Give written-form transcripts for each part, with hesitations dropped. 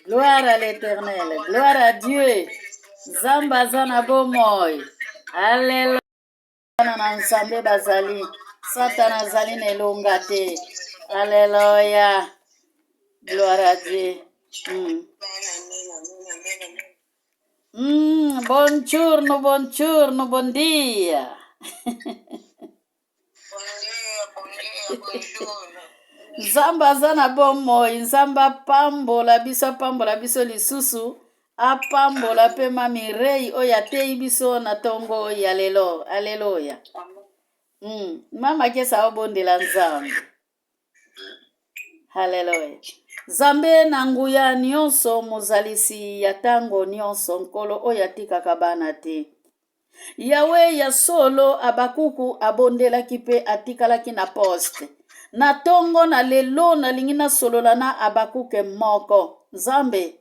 Gloire à l'Éternel. Gloire à Dieu. Zamba zana bomoy. Alléluia. Na nzambe bazali. Satana zali nelonga te. Alléluia. Gloire à Dieu. Buongiorno, buongiorno, buon dia. Nzamba zana bomoy. Nzamba pambola biso lisusu. Apambola pe mami rei oya tei biso na tongo ya lelo. Alleluia. Mama kesa obondela nzambe. Haleluya. Zambe na nguya nyonso mozalisi ya tango nyonso nkolo oyo atikaka bana te. Yawe ya solo abakuku abondelaki mpe atikalaki na poste. Na tongo na lelo nalingi nasolola na abakuke moko. Nzambe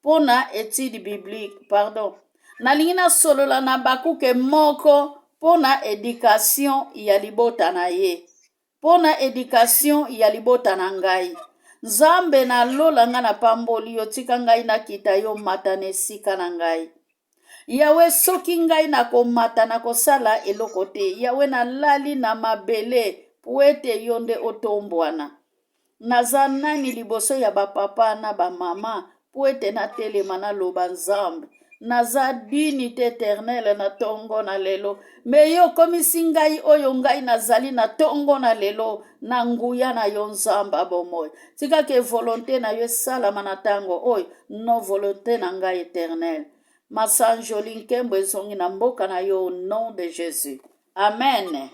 pona étude biblique, pardon. Nalingi nasolola na abakuke moko pona éducation ya libota na ye. Pona éducation ya libota na ngai. Nzambe na lola nga na pamboli yo tika ngai nakita yo mata na esika na ngai. Yawe soki ngai na komata na kosala eloko te. Yawe na lali na mabele po ete yo nde otombwana. Naza nani liboso ya bapapa na bamama po ete natelema naloba Nzambe. Naza dignité éternelle na tongo na lelo. Me yo komisi ngai oyo ngai nazali na tongo na lelo na nguya na yo Nzamba bomoy. Tika ke volonté na yo esalama na tango oyo no volonté na ngai éternelle. Masanjoli nkembo ezongi na mboka na yo au nom de Jésus. Amen.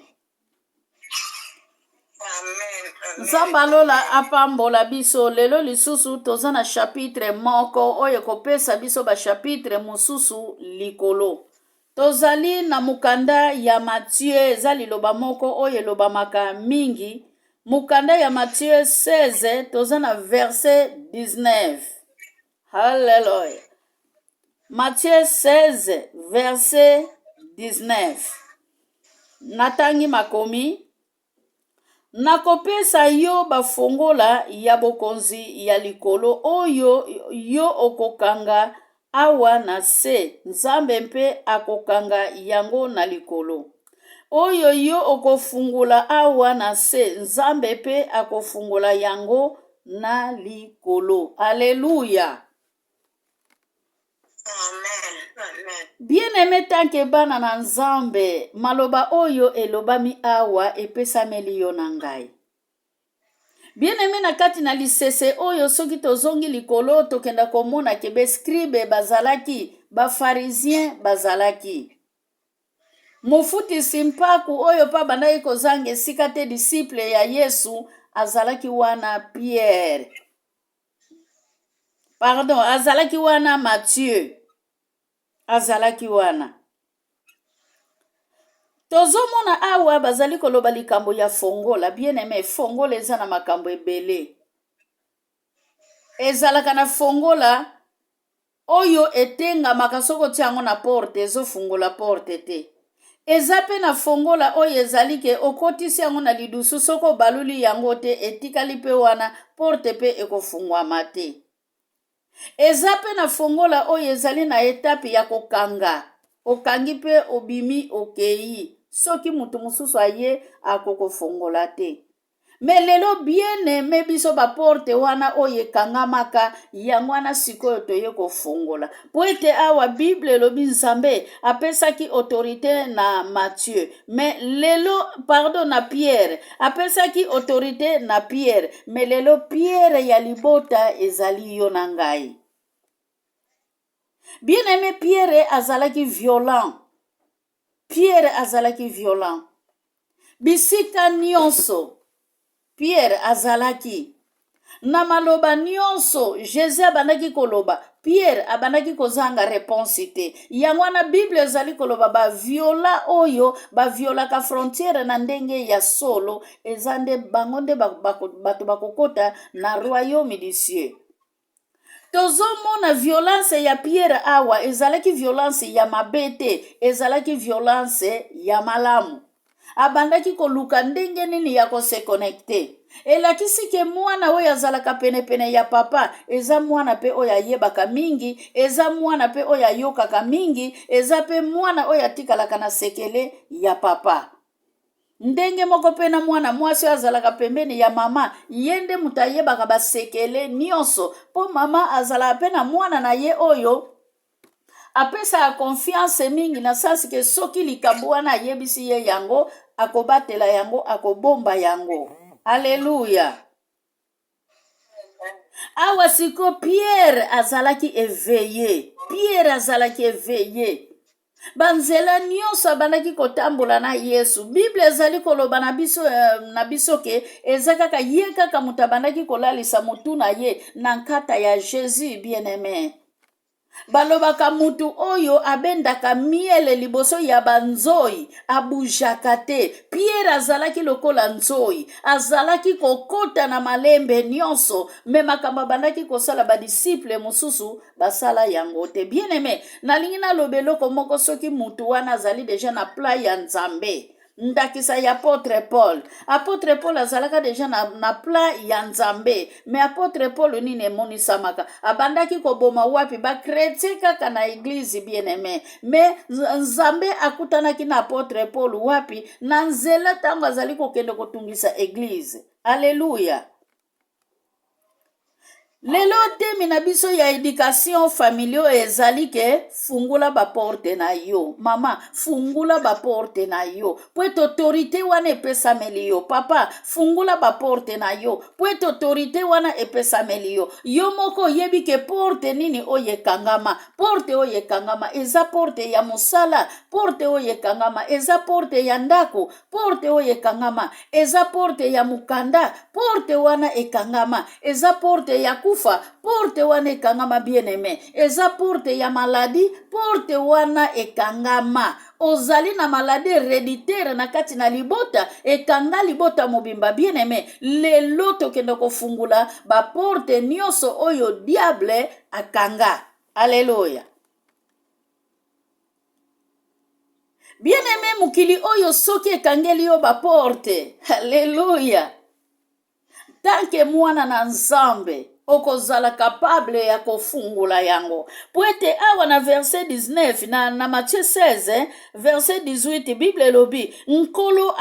Nzamba lola apambola biso lelo lisusu toza na chapitre moko oyo kopesa biso ba chapitre mususu likolo. Tozali na mukanda ya Matthieu eza liloba moko oyo elobamaka mingi. Mukanda ya Matthieu 16 toza na verset 19. Hallelujah. Matthieu 16 verset 19. Natangi makomi. Nakopesa yo bafongola ya bokonzi ya likolo oyo yo okokanga awa na se. Nzambe mpe akokanga yango na likolo. Oyo yo okofungula awa na se. Nzambe mpe akofungula yango na likolo. Alléluia. Amen. Bien-aimé tanke bana na Nzambe, maloba oyo elobami awa epesameli yo na ngai. Bien-aimé na kati na lisese oyo soki tozongi likolo tokenda komona ke bescribe bazalaki, bafarisien bazalaki. Mofutisi mpaku oyo pa bandaki kozanga esika te disciple ya Yesu azalaki wana Pierre. Pardon, azalaki wana Matthieu. Azalaki wana. Tozomona awa bazali koloba likambo ya fongola. Bien aimé, fongola eza na makambo ebele. Ezalaka na fongola oyo etenga makasoko tiango na porte ezo fungola porte te. Eza pe na fongola oyo ezali ke okotisi yango na lidusu soko baluli yango te etikali pe wana porte pe ekofungwama te. Eza pe na fongola oyo ezali na etape ya kokanga. Okangi pe obimi okei. Soki mutu mususu aye akokofongola te. Me lelo bien aimé biso ba porte wana oyo ekangamaka yango wana sikoyo toye kofongola. Po ete awa Bible elobi Nzambe apesaki autorité na Matthieu. Me lelo, pardon, na Pierre. Apesaki autorité na Pierre. Me lelo Pierre ya libota ezali yo na ngai. Bien aimé Pierre azalaki violent. Pierre azalaki violent. Bisika nyonso Pierre azalaki. Na maloba nyonso Jésus abandaki koloba. Pierre abandaki kozanga réponse te. Yango na Bible ezali koloba ba viola oyo ba violaka frontière na ndenge ya solo ezande bangonde bato bakokota na royaume du cieux. Tozomona violence ya Pierre awa ezalaki violence ya mabete, ezalaki violence ya malamu. abandaki koluka ndenge nini ya kose connecte. Elakisi ke mwana oyo azalaka pene ya papa eza mwana pe oyo ayebaka mingi, eza mwana pe oyo ayokaka mingi, eza pe mwana oyo atikalaka na sekele ya papa. Ndenge moko pe na mwana mwasi azalaka pembeni ya mama, yende mutayebaka basekele nyonso, po mama azalaka pe na mwana na ye oyo apesa ya confiance mingi, na sasi ke soki likambo wana ayebisi ye yango, akobatela yango, akobomba yango. Alléluia. Awa siko Pierre azalaki éveillé. Pierre azalaki éveillé. Banzela nyonso abandaki kotambola na Yesu. Bible ezali koloba na biso ke eza kaka ye kaka mutu abandaki kolalisa mutu na ye na nkata ya Jésus bien-aimé. Balobaka mutu oyo abendaka miele liboso ya banzoi abujaka te. Pierre azalaki lokola nzoi, azalaki kokota na malembe nyonso, me makambo bandaki kosala badisiple mosusu basala yango te. Bien-aimé, nalingi naloba eloko moko soki mutu wana azali deja na plan ya Nzambe. Ndakisa ya apôtre Paul. Apôtre Paul azalaka deja na plan ya Nzambe. Me apôtre Paul nini emonisamaka. Abandaki koboma wapi ba chrétien kaka na église bien-aimé. Me Nzambe akutanaki na apôtre Paul wapi na nzela tango azali kokende kotungisa église. Alléluia. Lelo temi na biso ya éducation familio ezali ke fungula ba porte na yo. Mama, fungula ba porte na yo. Poete autorité wana epesameli yo. Papa, fungula ba porte na yo. Poete autorité wana epesameli yo. Yo moko yebi ke porte nini oye kangama. Porte oye kangama. Eza porte ya musala. Porte oye kangama. Eza porte ya ndako. Porte oye kangama. Eza porte ya mukanda. Porte wana ekangama. Eza porte ya kufa, porte wana ekangama bien-aimé. Eza porte ya maladi, porte wana ekangama. Ozali na maladi héréditaire na kati na libota, ekanga libota mobimba bien-aimé. Lelo tokende kofungula ba porte nyonso oyo diable akanga. Alléluia. Bien-aimé, mukili oyo soki ekangeli yo ba porte. Alléluia. Tanke mwana na Nzambe okozala capable ya kofungula yango. Poete awa na verset 19 na Matthieu 16 verset 18 Bible elobi nkolo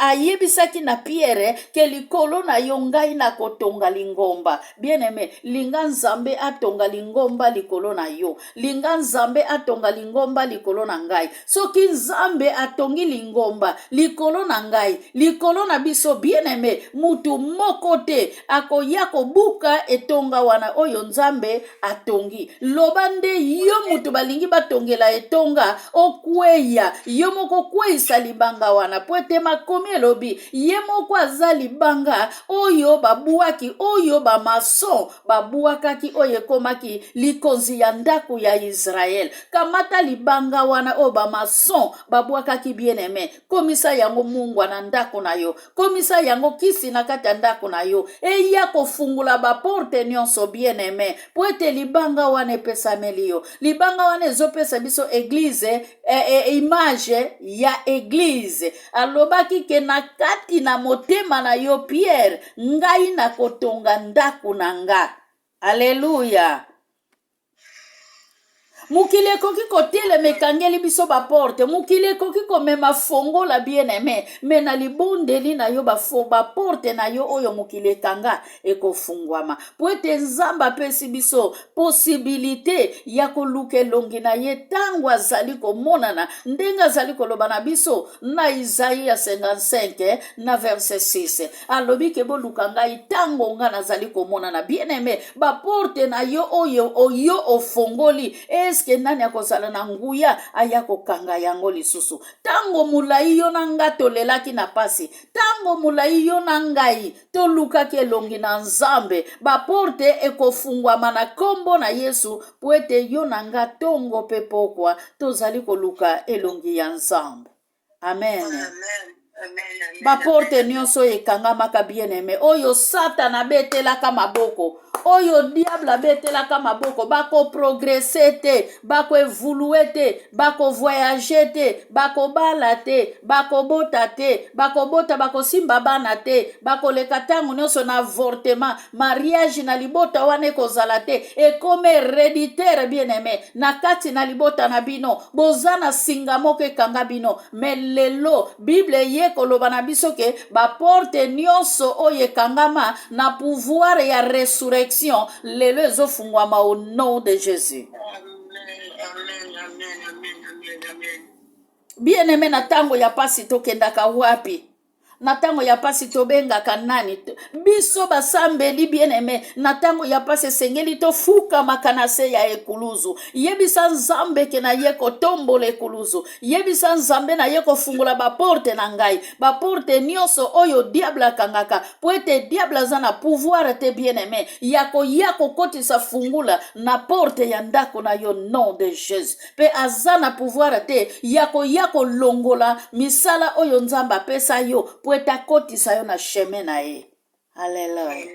ayebisaki na Pierre ke likolo na yo ngai na kotonga lingomba. Bien-aimé, linga Nzambe atonga lingomba likolo na yo. Linga Nzambe atonga lingomba likolo na ngai. Soki Nzambe atongi lingomba likolo na ngai, likolo na biso bien-aimé, mutu moko te akoya kobuka etonga wana oyo Nzambe atongi. Loba nde yo mutu balingi batongela etonga okweya, yo moko kweisa libanga wana. Poete makomi elobi ye moko aza libanga oyo babuaki, oyo bamason babuakaki, oyo ekomaki likonzi ya ndako ya Israel. Kamata libanga wana oyo bamason babuakaki bien-aimé, komisa yango mungwa na ndako na yo, komisa yango kisi na kati ya ndako na yo, eya kofungula ba porte nyonso bien-aimé. Poete libanga wana epesameli yo. Libanga wana ezopesa biso église, image ya église. Alobaki ke na kati na motema na yo Pierre, ngai na kotonga ndako na nga. Alléluia. Mukile koki kotele mekangeli biso ba porte, mukile koki komema fongola bien-aimé, mena libondeli na yo ba porte na yo oyo mukile kanga ekofungwama. Poete Nzambe apesi biso possibilité ya koluka elongi na ye tango azali komonana, ndenge azali koloba na biso na Isaïe 55 na verset 6. Alobi ke boluka ngai tango nga nazali komonana. Bien-aimé, ba porte na yo oyo ofongoli, eske nani akozala na nguya aya kokanga yango lisusu? Tango mulai yo na nga tolelaki na pasi, tango mulai yo na ngai tolukaki elongi na Nzambe, ba porte ekofungwama na kombo na Yesu. Poete yo na nga tongo pe pokwa tozali koluka elongi ya Nzambe. Amen. Amen. baporte nyonso ekangamaka bien-aimé oyo satana abetelaka maboko oyo diable abetelaka maboko bakoprogrese te bakoevolue te bakovoyage te bakobala te bakobota te bakobota bakosimba bana te bakoleka ntango nyonso na avortement mariage na libota wana ekozala te ekome héréditaire bien-aimé na kati na libota na bino boza na singa moko ekanga bino me lelo bible ye koloba na biso ke baporte nyonso oyo ekangama na pouvoir ya resurrection lelo ezofungwama au nom de Jésus. Bien-aimé na tango ya pasi tokendaka wapi? Na tango ya pasi tobengaka nani? Biso basambeli bien-aimé na tango ya pasi sengeli tofuka makanase ya ekuluzu yebisa nzambe ke na ye kotombola ekuluzu yebisa nzambe na ye kofungula baporte na ngai baporte nyonso oyo diable akangaka po ete diable aza na pouvoir te bien-aimé ya kokotisa fungula na porte ya ndako na yo nom de Jésus pe aza na pouvoir te ya kolongola misala oyo nzambe apesa yo po ete akotisa yo na chemin na ye. Alléluia.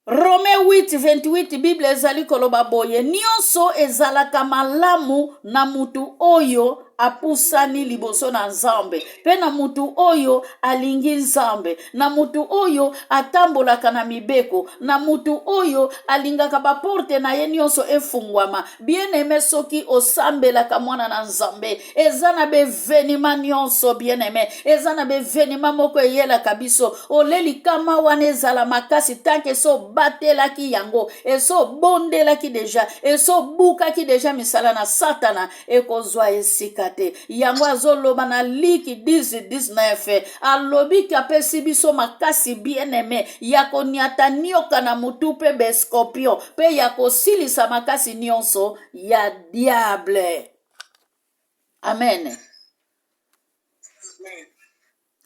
Romain 8:28 Bible ezali koloba boye nyonso ezalaka malamu na mutu oyo apusani liboso na nzambe pe na mutu oyo alingi nzambe na mutu oyo atambolaka na mibeko na mutu oyo alingaka baporte na ye nyonso efungwama bien-aimé soki osambelaka mwana na nzambe eza na bevenima nyonso bien-aimé eza na bevenima moko eyelaka biso oleli kama wana ezala makasi tanke so batelaki yango eso bondelaki deja eso bukaki deja misala na satana ekozwa esika te yango azoloba na liki 10:19 alobi ki apesi biso makasi bien-aimé ya koniata nioka na mutu pe bescorpion pe ya kosilisa makasi nyonso ya diable. Amen.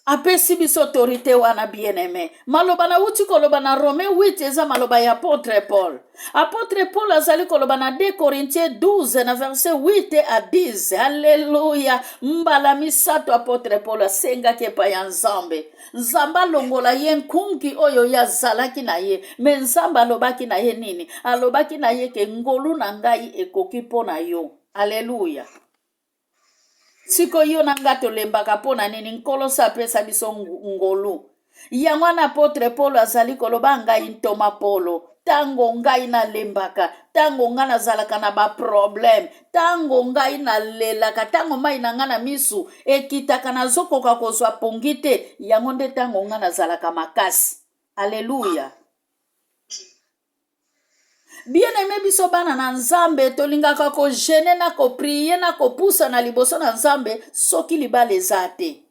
Apesi biso autorité wana bien-aimé. Maloba na uti koloba na Romain 8 eza maloba ya apôtre Paul. Apôtre Paul azali koloba na 2 Corinthiens 12 na verset 8 à 10. Alléluia. Mbala misato apôtre Paul asengaki epai ya nzambe. Nzamba longola ye nkungi oyo ya zalaki na ye. Me nzamba alobaki na ye nini? Alobaki na ye ke ngolu na ngai ekoki pona yo. Alléluia. Siko yo nanga tolembaka pona nini nkolo sa pesa biso ngolu. Yango na apôtre Paul azali koloba ngai ntoma polo. Tango ngai na lembaka, tango ngai nazalaka na ba problème, tango ngai na lelaka, tango mai na ngai na misu ekitaka nazokoka kozwa pongite, yango nde tango ngai nazalaka makasi. Alléluia. Bien-aimé biso bana na nzambe tolingaka ko gene na ko prier na ko pusa na liboso na nzambe soki libala eza te.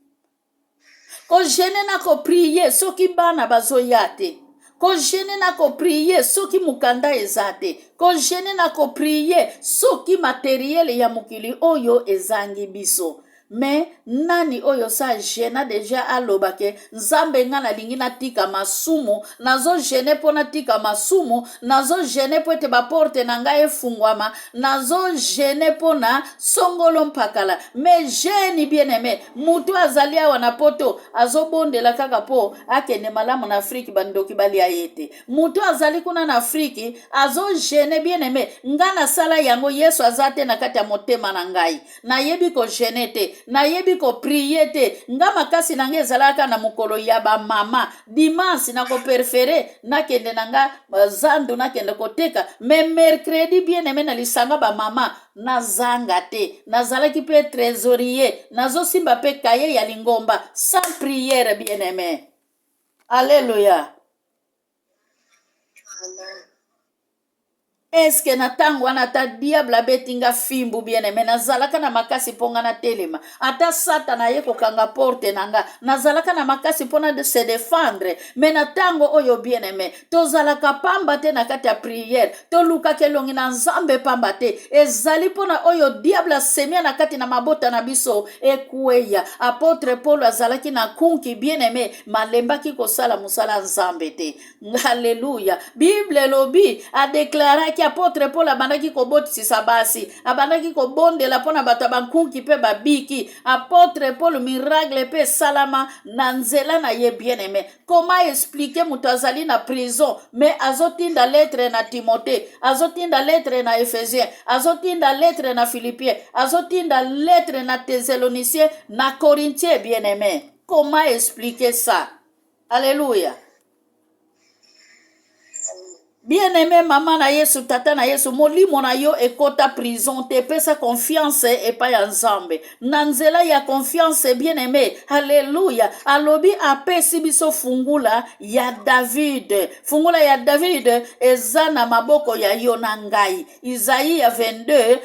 Ko gene na ko prier soki bana bazoya te. Ko gene na ko prier soki mukanda eza te. Ko gene na ko prier soki matériel ya mukili oyo ezangi biso. Me nani oyo sa jena deja alobake nzambe nga nalingi natika masumu nazo jene po natika masumu nazo jene po ete baporte na ngai efungwama nazo jene po na songolo mpakala me jeni bien-aimé mutu azali awa na poto azobondela kaka po akende malamu na Afriki bandoki balia yete mutu azali kuna na Afriki azo jene bien-aimé nga nasala yango Yesu azate na kati ya motema na ngai nayebi ko jene te nayebi ko prier te nga makasi nange ezalaka na mukolo ya ba mama dimanche na ko prefere nakende nanga zandu nakende koteka me mercredi bien-aimé na lisanga ba mama nazanga te nazalaki pe trésorier nazosimba pe kaye ya lingomba sans prière bien-aimé. Alléluia. Eske na tango wana ta diable betinga fimbu bien-aimé nazalaka na makasi ponga na telema ata satana ye kokanga porte nanga nazalaka na makasi pona de se défendre me na tango oyo bien-aimé tozalaka pamba te na kati ya prière toluka kelongi na nzambe pamba te ezali pona oyo diable asemia na kati na mabota na biso ekweya apôtre Paul azalaki na kunki bien-aimé malembaki kosala musala nzambe te. Alléluia. Bible lobi a déclaré apôtre Paul abandaki kobotisa basi, abandaki kobondela pona bato bankuki pe babiki. Apôtre Paul miracle pe salama na nzela na ye bien-aimé. Comment expliquer mutu azali na prison mais azotinda lettre na Timothée, azotinda lettre na Ephésiens, azotinda lettre na Philippiens, azotinda lettre na Thessaloniciens, na Corinthiens bien-aimé. Comment expliquer ça? Alléluia. Bien-aimé maman na Yesu, tata na Yesu, molimo na yo ekota prison, te pesa confiance epa ya nzambe. Nanzela ya confiance bien-aimé. Alléluia. Alobi apesi biso fungula ya David. Fungula ya David eza na maboko ya yo na ngai. Isaïe 22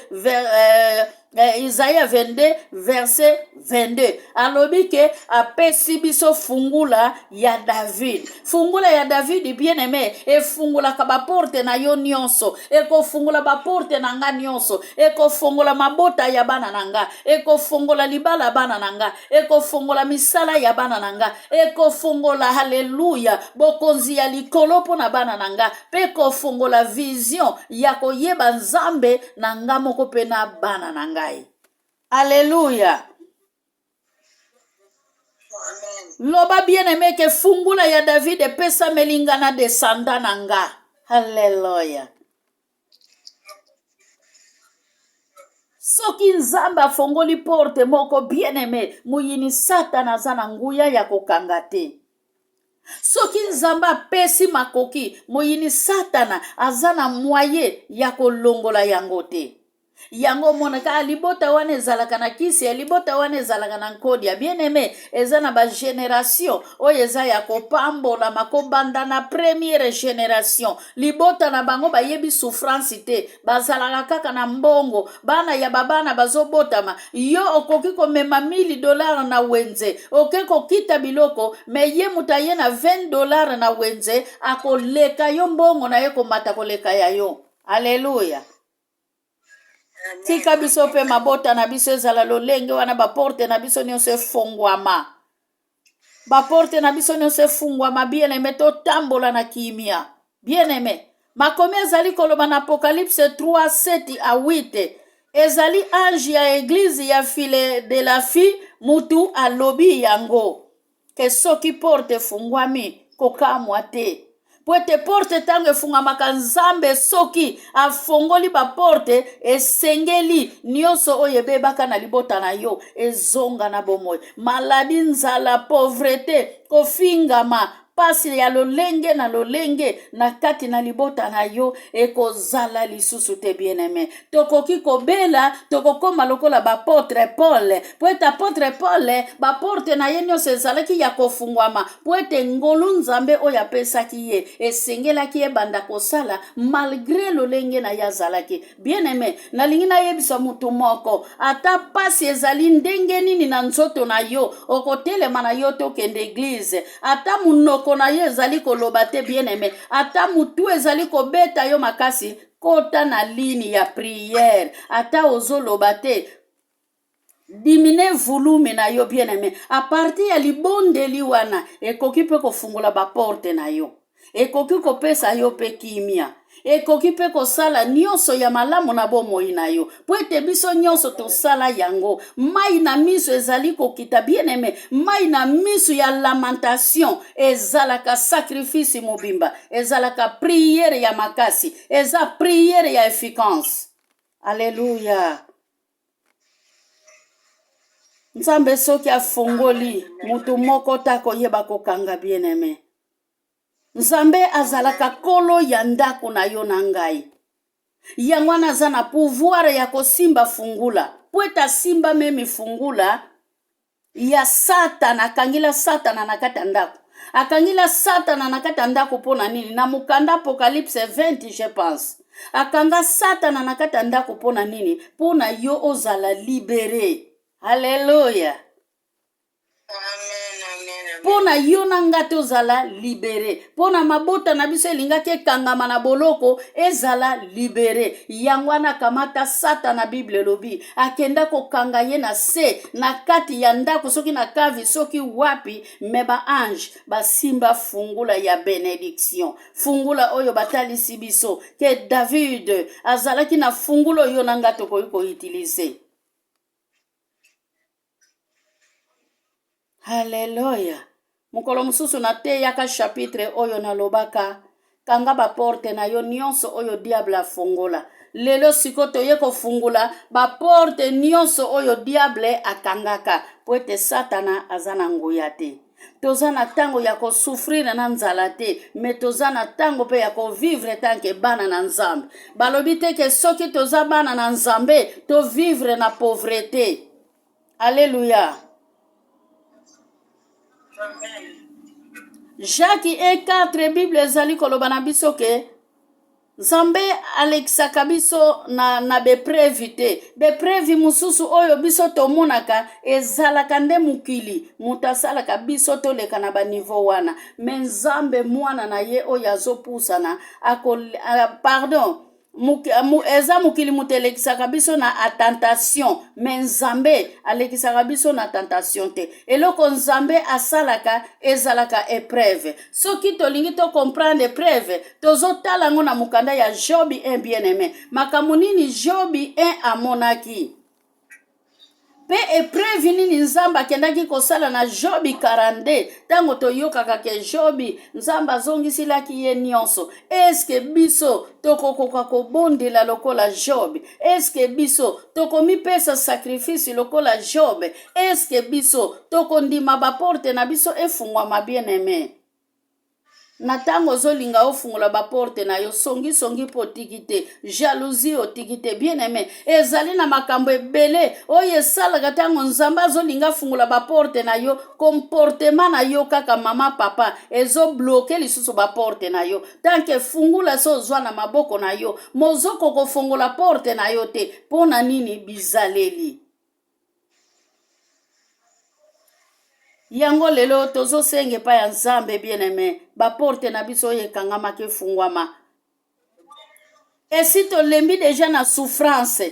verset 22. Alobi ke apesi biso fungula ya David. Fungula ya David bien-aimé e fungula ka baporte na yo nyonso. Eko fungula baporte na nga nyonso. Eko fungula mabota ya bana nanga. Eko fungula libala bana nanga. Eko fungula misala ya bana nanga. Eko fungula haleluya bokonzi ya likolo po na bana nanga. Peko fungula vision ya koyeba nzambe na nga moko pe na bana nanga. Alléluia. Loba bien-aimé ke fungula ya David pesa melingana descenda nanga. Alléluia. Soki nzamba fongoli porte moko bien-aimé, muyini satana zana nguya ya kokanga te. Soki nzamba pesi makoki, muyini satana azana mwaye ya kolongola yango te. Yango monaka libota wane ezalaka na kisi, libota wane ezalaka na nkodi ya bien-aimé, eza na ba génération oyo eza ya kopambola makobanda na première génération. Libota na bango bayebi souffrance te, bazalaka kaka na mbongo, bana ya babana bazobotama. Yo okoki komema $1000 na wenze, okoki kokita biloko, me ye mutaye na $20 na wenze, akoleka yo mbongo na ye komata koleka ya yo. Alléluia. Tika biso pe mabota na biso ezala lolenge wana baporte na biso nyonso efungwama. Baporte na biso nyonso efungwama bien-aimé totambola na kimia. Bien-aimé, makomi ezali koloba na Apocalypse 3:7-8. Ezali ange ya église ya Philadelphie mutu alobi yango. Ke soki porte fungwami kokamwa te. Pwete porte tango efungwamaka nzambe soki afongoli ba porte esengeli nyonso oyo ebebaka na libota na yo ezonga na bomoi. Maladi, nzala, pauvreté, kofingama, pasi ya lolenge na lolenge na kati na libota na yo ekozala lisusu te bien-aimé. Tokoki kobela, tokokoma lokola bapotre Paul. Poete apotre Paul, baporte na ye nyonso ezalaki ya kofungwama. Poete ngolu nzambe oyo apesaki ye esengelaki ye banda kosala malgré lolenge na ye azalaki. Bien-aimé, nalingi nayebisa mutu moko, ata pasi ezali ndenge nini na nzoto na yo, okotelema na yo tokende église. Ata munoko na yo ezali koloba te bien-aimé, ata mutu ezali kobeta yo makasi, kota na ligne ya prière. Ata ozoloba te, dimine volume na yo bien-aimé. A partir ya libondeli wana, ekoki pe kofungula ba porte na yo. Ekoki kopesa yo pe kimia. Ekoki pe kosala nyonso ya malamu na bomoi na yo. Poete biso nyonso tosala yango. Mai na miso ezali kokita bien-aimé. Mai na miso ya lamentation ezalaka sacrifice mobimba. Ezalaka prière ya makasi. Eza prière ya efficace. Alléluia. Nzambe soki afongoli mutu moko tako yeba kokanga bien-aimé. Nzambe azalaka kolo ya ndako na yo na ngai. Yango wana aza na pouvoir ya kosimba fungula. Poeta simba memi fungula ya Satana, akangila Satana na kati ya ndako. Akangila Satana na kati ya ndako pona nini? Na mukanda Apocalypse 20 je pense. Akanga Satana na kati ya ndako pona nini? Pona yo ozala libéré. Alléluia. Amen, amen. Pona yo na nga tozala libéré. Pona mabota na biso elingaki ekangama na boloko ezala libéré. Yangwana kamata sata na Bible lobi. Akenda kokanga ye na se na kati ya ndako soki na kavi soki wapi meba ange basimba fungula ya benediction. Fungula oyo batalisi biso ke David azalaki na fungula oyo na nga tokoki ko utiliser. Hallelujah. Mukolo mususu na te yaka chapitre oyo na lobaka kanga ba porte na yo nyonso oyo diable afungola. Lelo sikoto yeko fungula ba porte nyonso oyo diable akangaka po ete satana azana nguya te. Toza na tango ya ko souffrir na nzala te, me toza na tango pe ya ko vivre tanke bana na nzambe. Balobi te ke soki toza bana na nzambe to vivre na pauvreté. Alléluia. Jacques 1:4 Bible ezali koloba na biso ke Nzambe alekisaka biso na beprevi te. Beprevi mususu oyo biso tomonaka ezalaka nde mukili. Mutu asalaka biso toleka na baniveau wana. Me Nzambe mwana na ye oyo azopusana pardon. Eza mukili mutu elekisaka biso na tentation. Me Nzambe alekisaka biso na tentation te. Eloko Nzambe asalaka ezalaka épreuve. Soki tolingi to comprendre épreuve, tozotala ngo na mukanda ya Job 1 bien-aimé. Makambo nini Job 1 amonaki? Pe épreuve nini Nzambe akendaki kosala na Job 42 tango toyokaka ke Job Nzambe azongisilaki ye nyonso. Eske biso tokokoka kobondela lokola Job? Eske biso tokomipesa sacrifice lokola Job? Eske biso tokondima baporte na biso efungwama bien-aimé? Na tango zolinga ofungula ba porte na yo songi po tikite, jalousie o tikite bien-aimé. Ezali na makambo ebele oyo esalaka tango Nzambe zolinga fungula ba porte na yo, comportement na yo kaka mama papa ezo bloquer lisusu ba porte na yo. Tanke fungula so zwa na maboko na yo, mozoko ko fungula porte na yo te. Pona nini bizaleli? Yango lelo tozo senge pa ya Nzambe bien-aimé. Ba porte na biso ye kangama ke fungwama. Et si to lembi deja na souffrance.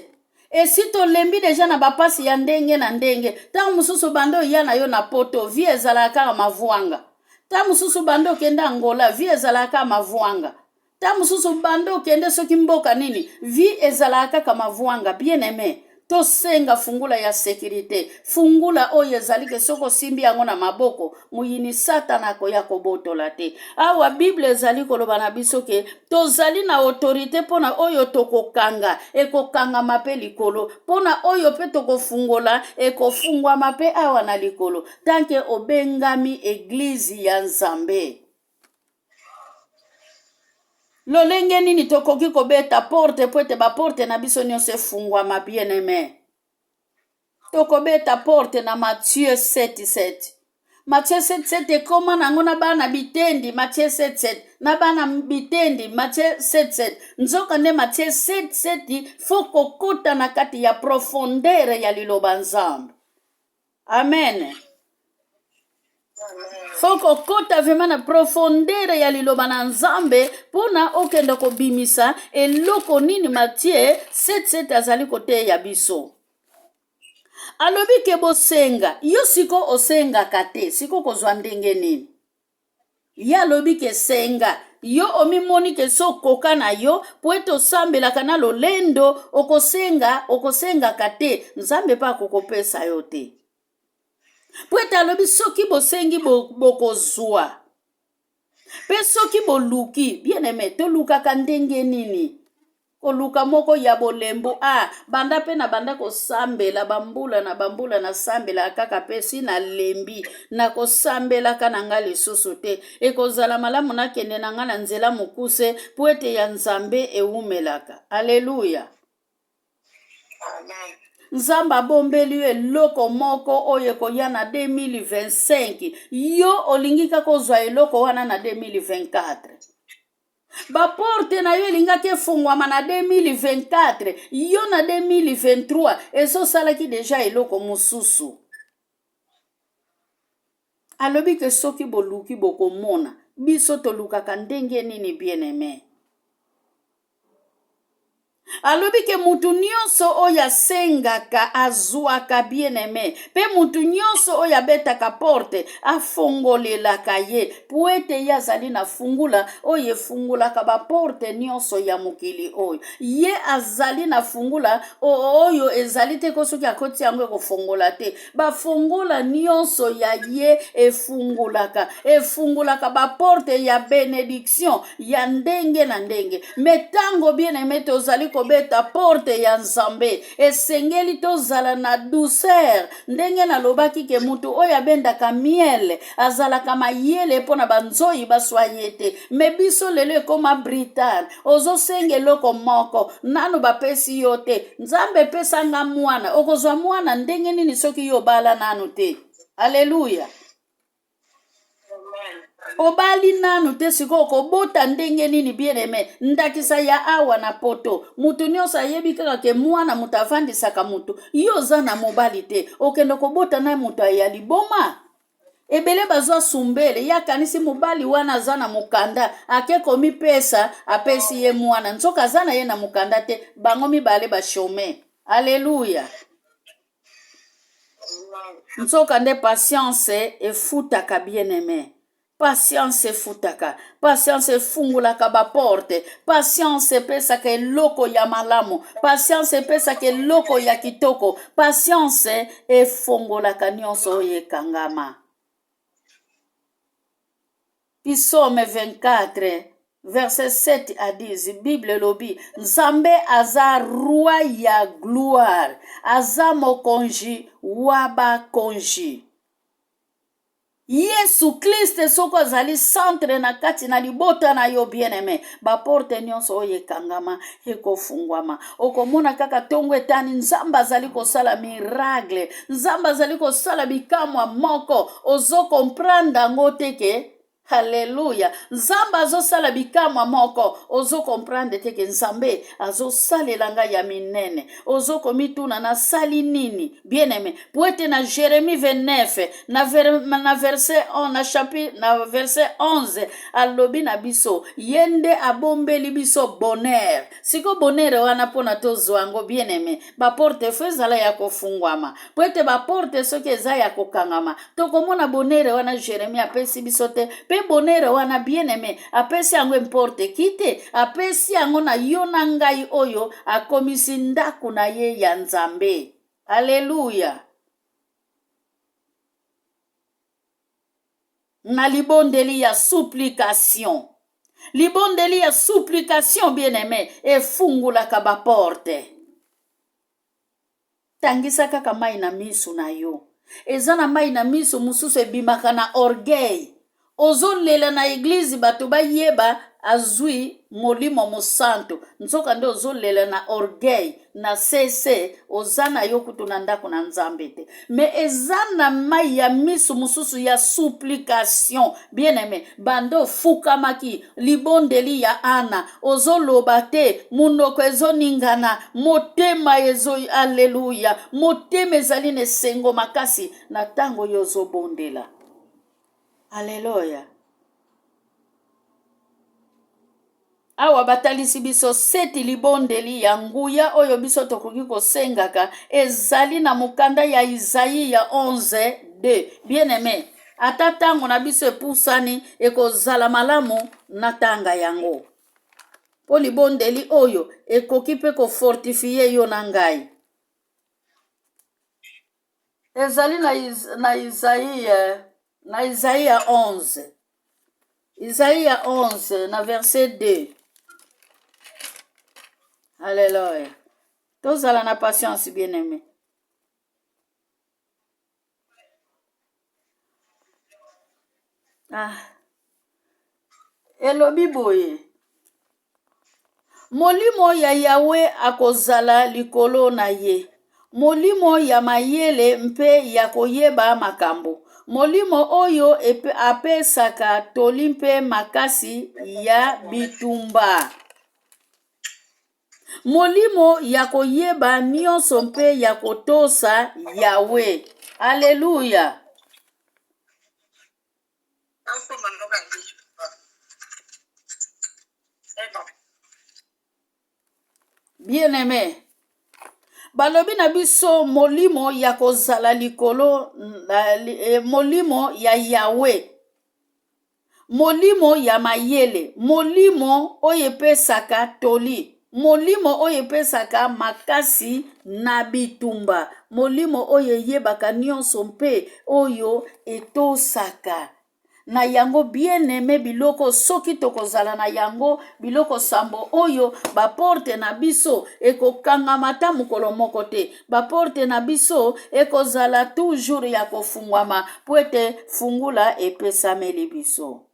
Et si to lembi deja na bapasi ya ndenge na ndenge. Tango mususu bando ya na yo na poto. Vi ezalaka mavuanga. Tango mususu bando kenda Angola. Vi ezalaka mavuanga. Tango mususu bando kende soki mboka nini. Vi ezalaka kamavuanga bien-aimé. To senga fungula ya sécurité. Fungula oyo ezalike soko simbi yango na maboko. Muyini satana ko ya kobotola te. Awa Bible ezali koloba na biso ke tozali na autorité pona oyo tokokanga. Ekokanga mape likolo. Pona oyo pe tokofungola. Ekofungwa mape awa na likolo. Tanke obengami eglize ya Nzambe. Lolenge nini tokoki kobeta porte poete ba porte na biso nyonso efungwama bien-aimé. Tokobeta porte na Matthieu 7:7. Matthieu 7:7 ekoma nango na bana bitendi Matthieu 7:7. Na bana bitendi Matthieu 7:7. Nzoka nde Matthieu 7:7 foko kota na kati ya profondeur ya liloba Nzambe. Amen. Foko kota vema na profondeur ya liloba na Nzambe pona okenda ko bimisa eloko nini Matthieu 7:7 azali kote ya biso. Alobi ke bosenga, yo siko osenga kate, siko kozwa ndenge nini. Ya alobi ke senga, yo omimoni ke so koka na yo, poeto sambela kana lolendo, okosenga kate, Nzambe pa kokopesa yo te. Poete alobi soki bosengi bokozwa. Pe soki boluki, bien-aimé, to lukaka ndenge nini. Koluka moko ya bolembo banda pe na banda ko sambela bambula na sambela kaka pesi na lembi na ko sambela kananga lisusu te ekozala malamu na kende na nga na nzela mokuse poete ya Nzambe eumelaka. Alléluia. Amen. Nzamba abombeli eloko moko oyo koya na 2025 yo olingika kozwa eloko wana na 2024. Ba porte na yo elingaki efungwama na 2024 yo na 2023 ezo salaki deja eloko mususu. alobi ke soki boluki bokomona biso tolukaka ndenge nini bien-aimé. alobi ke mutu nyonso oyo asengaka azwaka bien-aimé mpe mutu nyonso oyo abetaka porte afungolelaka ye po ete ye azali na fungula oyo efungulaka baporte nyonso ya mokili oyo ye azali na fungula oyo ezali te ko soki akoti yango ekofungola te bafungola nyonso ya ye efungulaka baporte ya benediction ya ndenge na ndenge. Me ntango bien-aimé tozali kobeta porte ya Nzambe esengeli tozala na douceur ndenge nalobaki ke mutu oyo abendaka miel azalaka mayele mpo na banzoi baswa ye te. Me biso lelo ekoma brutal ozosenga eloko moko nanu bapesi yo te. Nzambe epesanga mwana okozwa mwana ndenge nini soki yo bala nanu te. Alleluya. Obali nanu te siko kobota ndenge nini bien-aimé. Ndakisa ya awa na poto mutu nyonso ayebi kaka ke mwana mutu avandisaka mutu yo za na mobali te okende kobota na mutu ya liboma. Ebele bazwa sumbele ya kanisi mobali wana aza na mukanda ake komipesa apesi ye mwana nzoka aza na ye na mukanda te bango mibale bashome. Alleluya. Nzoka nde patience efutaka bien-aimé. Patience efutaka. Patience efungulaka baporte. Patience epesaka eloko ya malamu. Patience epesaka eloko ya kitoko. Patience efungulaka nyonso oyo ekangama. Psaume 24 verset 7 à 10, Bible lobi, Nzambe aza roi ya gloire, aza mokonji waba konji. Yesu Christ soko azali centre na kati na libota na yo bien-aimé. Ba porte nyonso oyo ekangama ekofungwama. Okomona kaka tongo etani Nzambe azali kosala miracle. Nzambe azali kosala bikamwa moko. Ozo comprendre ngo teke. Hallelujah. Nzambe azosala bikamwa moko. Ozo comprendre teke Nzambe azosalela nga ya minene. Ozo komituna na sali nini. Bien-aimé. Poete na Jérémie 29 na verset 11 alobi na biso yende abombeli biso bonheur. Siko bonheur wana pona tozwa ngo bien-aimé. Ba porte fezala ya kofungwama. Poete ba porte soki eza ya kokangama. Tokomona bonheur wana Jérémie apesi biso te. Bonheur wana bien-aimé apesi yango importe kite apesi yango na yo na ngai oyo akomisi ndaku na ye ya Nzambe. Alleluya. Na libondeli ya supplication. Libondeli ya supplication bien-aimé efungulaka ba porte. Tangisa kaka mai na misu na yo. Eza na mai na misu mususu ebimaka na orgueil. Ozolela na eglise bato bayeba azui molimo mosanto. Nzoka nde ozolela na orgueil na sese ozana yo kutu na ndako na Nzambe te. Me ezana mai ya misu mususu ya supplication. Bien-aimé, bando fukamaki libondeli ya Ana ozoloba te munoko ezoningana motema ezo alleluya motema ezali ne sengo makasi na tango yo zobondela. Alleluia. Awa batalisi biso seti libondeli ya nguya oyo biso tokoki kosengaka ezali na mukanda ya Isaïe ya 11:2. Bien-aimé, ata tango na biso epusani ekozala malamu na tanga yango. Po libondeli oyo ekoki pe kofortifie yo na ngai. Ezali na Isaïe na Isaïe 11. Isaïe 11 na verset 2. Alléluia. Tozala na patience bien-aimé. Elobi boye. Molimo ya Yahweh akozala likolo na ye. Molimo ya mayele mpe ya koyeba makambo. Molimo oyo apesaka toli mpe makasi ya bitumba. Molimo ya koyeba nyonso mpe ya kotosa Yahweh. Alleluya. Bien-aimé, balobi na biso molimo ya kozala likolo molimo ya Yawe, molimo ya mayele, molimo oyo epesaka toli, molimo oyo epesaka makasi na bitumba, molimo oyo eyebaka nyonso mpe oyo etosaka. Na yango bien-aimé biloko soki tokozala na yango biloko sambo oyo baporte na biso ekokangama ta mokolo moko te, baporte na biso ekozala toujours ya kofungwama po ete fungula epesameli biso.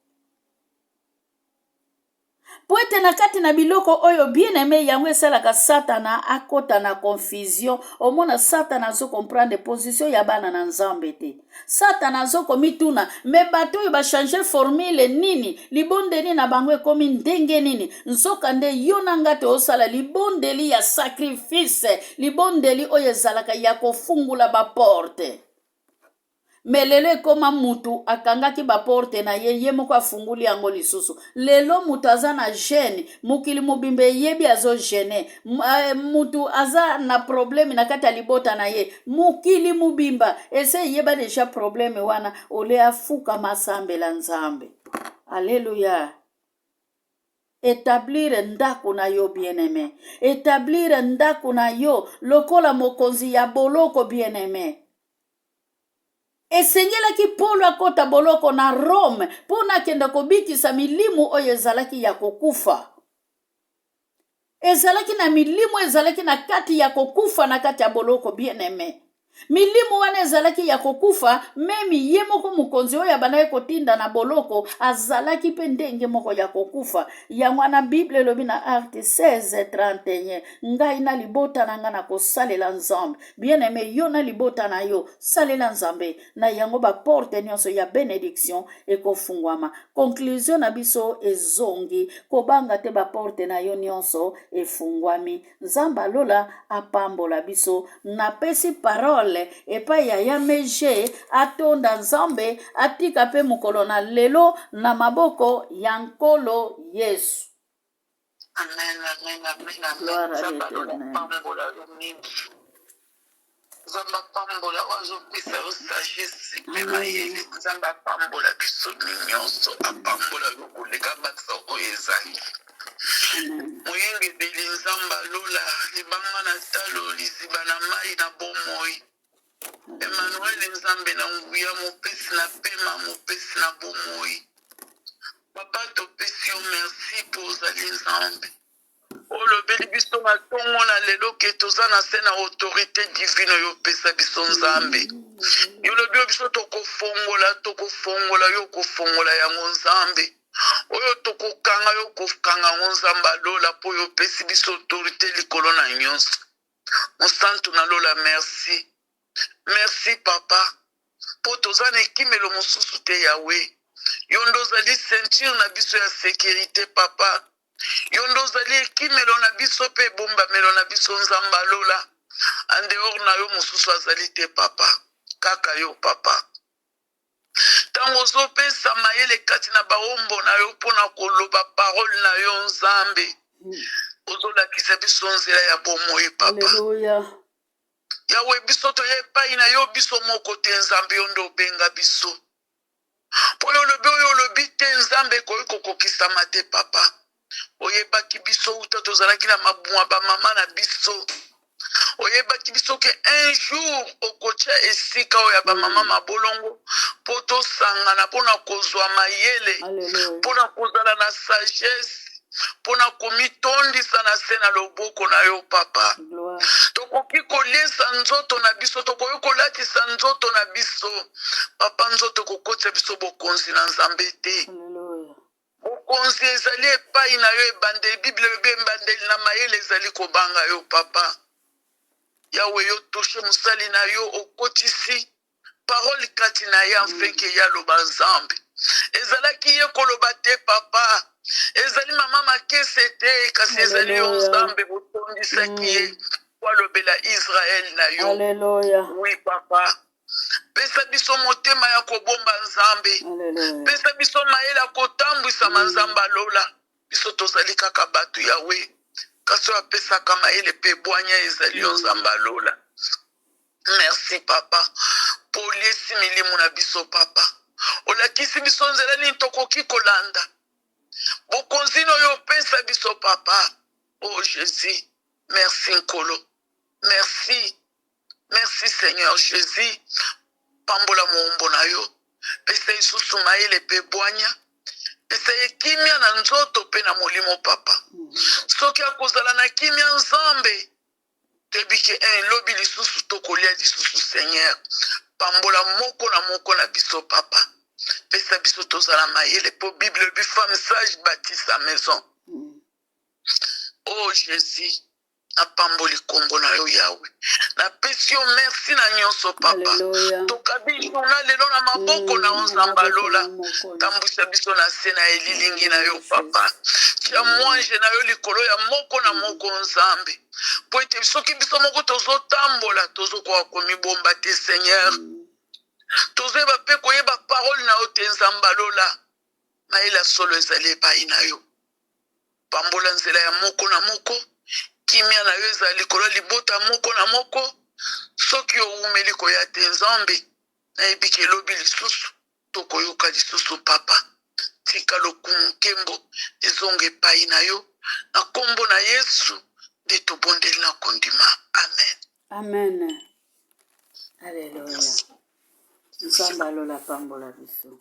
Po ete na kati na biloko oyo bien-aimé yango esalaka satana akota na confusion, omona satana azo comprendre position ya bana na nzambe te. Satana azo komituna me bato oyo bachange formule nini, libondeli na bango ekomi ndenge nini, nzoka nde yo na nga te osala libondeli ya sacrifice, libondeli oyo ezalaka ya kofungula baporte. Me lelo ekoma mutu akangaki baporte na ye moko afunguli yango lisusu. Lelo mutu aza na gene, mukili mobimba yebi azo gene, mutu aza na probleme na kati ya libota na ye, mukili mobimba ese yeba deja probleme wana ole afuka masambela nzambe. Alléluia. Établir ndako na yo bien-aimé, établir ndako na yo lokola mokonzi ya boloko bien-aimé. Esengelaki Paulo akota boloko na Rome mpona kenda kobikisa milimu oyo ezalaki ya kokufa. Ezalaki na milimu ezalaki na kati ya kokufa na kati ya boloko bien-aimé. Milimu wana ezalaki ya kokufa, memi ye moko mukonzi oyo abandaki kotinda na boloko azalaki pe ndenge moko ya kokufa. Yango wana Bible elobi na Acte 16:31, ngai na libota na nga na kosalela nzambe. Bien-aimé, yo na libota na yo salela nzambe, na yango baporte nyonso ya benediction ekofungwama. Conclusion na biso ezongi, kobanga te baporte na yo nyonso efungwami. Nzambe alola apambola biso, napesi parole epai ya yameje atonda nzambe atika pe mokolo na lelo na maboko ya nkolo Yesu. Amen, amen, amen, amen. Zamba pambola wazopisa yo sagesse pe mayele, nzamba pambola biso nyonso, apambola lokoleka bakisa oyo ezali. Moyengebeli nzamba lola libanga na talo liziba na mai na bomoi. Emmanuel nzambe na nguya mopesi na pema mopesi na bomoi. Papa topesi yo merci po ozali nzambe. Olobeli biso matongo na lelo ke toza na se na autorité divine yo pesa biso nzambe. Yo lobi biso tokofongola yo kofongola yango nzambe. Oyo tokokanga yo kofukanga ngo nzambe alola po yo pesi biso autorité likolo na nyonso. Mosantu na lola merci. Merci papa. Po toza na ekimelo mosusu te Yawe. Yo ndo ozali ceinture na biso ya sécurité papa. Yo ndo ozali ekimelo na biso pe bombamelo na biso nzambe alola. Andeor na yo mosusu azali te papa. Kaka yo papa. Tango ozopesa mayele kati na baombo na yo mpona koloba parole na yo nzambe. Ozolakisa biso nzela ya bomoi papa. Alléluia. Yawe biso toye epai na yo biso moko te nzambe yo ndo obenga biso. Po yo lobi te nzambe koyi kokokisama te papa. Oyebaki biso uta tozalaki na mabumwa bamama na biso. Oyebaki biso ke un jour okotia esika oyo ya bamama mabolongo po tosangana mpona kozwa mayele, mpona kozala na sagesse, mpona komitondisa na se na loboko na yo papa. Tokoki kolesa nzoto na biso, tokoki kolatisa nzoto na biso papa. Nzoto kokotisa biso bokonzi na nzambe te. Bokonzi ezali epai na yo ebandeli. Bible elobi ebandeli na mayele ezali kobanga yo papa. Yawe yo toshe musali na yo okotisi parole kati na ye afenke ya loba nzambe. Ezalaki ye koloba te papa. Ezali mama makese te kasi ezali yo nzambe botondisaki ye walobela Israel na yo. Alléluia. Oui papa. pesa biso motema ya kobomba nzambe, pesa biso mayele ya kotambwisa manzambe alola. Biso tozali kaka bato yawe, kasi oyo apesaka mayele mpe bwanya ezali yo nzambe alola. Merci papa, poliesi milimo na biso papa, olakisi biso nzela nini tokoki kolanda, bokonzi oyo opesa biso papa. Oh Jésus, merci nkolo, merci, merci Seigneur Jésus. Pambola moumbo na yo, pesa isusu mayele pe bwanya, pesa kimia na nzoto pe na molimo papa. Soki akozala na kimia nzambe, tebike lobi lisusu tokolia lisusu Seigneur. Pambola moko na biso papa, pesa biso tozala mayele po Bible bi femme sage bâtit sa maison. Oh Jésus, apamboli kombo na yo yawe, na pesi yo merci na nyonso papa. Tokabi journal lelo na maboko na nzamba lola, tambwisa biso na se na elilingi na yo papa. Tia mwanje na yo likolo ya moko na moko nzambe, po ete soki biso moko tozotambola tozokoka komibomba te Seigneur, tozoyeba mpe koyeba parole na yo te nzamba lola. Mayela solo ezali epai na yo, pambola nzela ya moko na moko, kimia na yo ezali likolo libota moko na moko. Soki oumeli koya te nzambe, nayebi ke lobi lisusu tokoyoka lisusu papa. Tika lokumu nkembo ezonge epai na yo, na kombo na Yesu nde tobondeli na kondima. Amen. Amen. Alléluia. Nzambe alola pambola biso.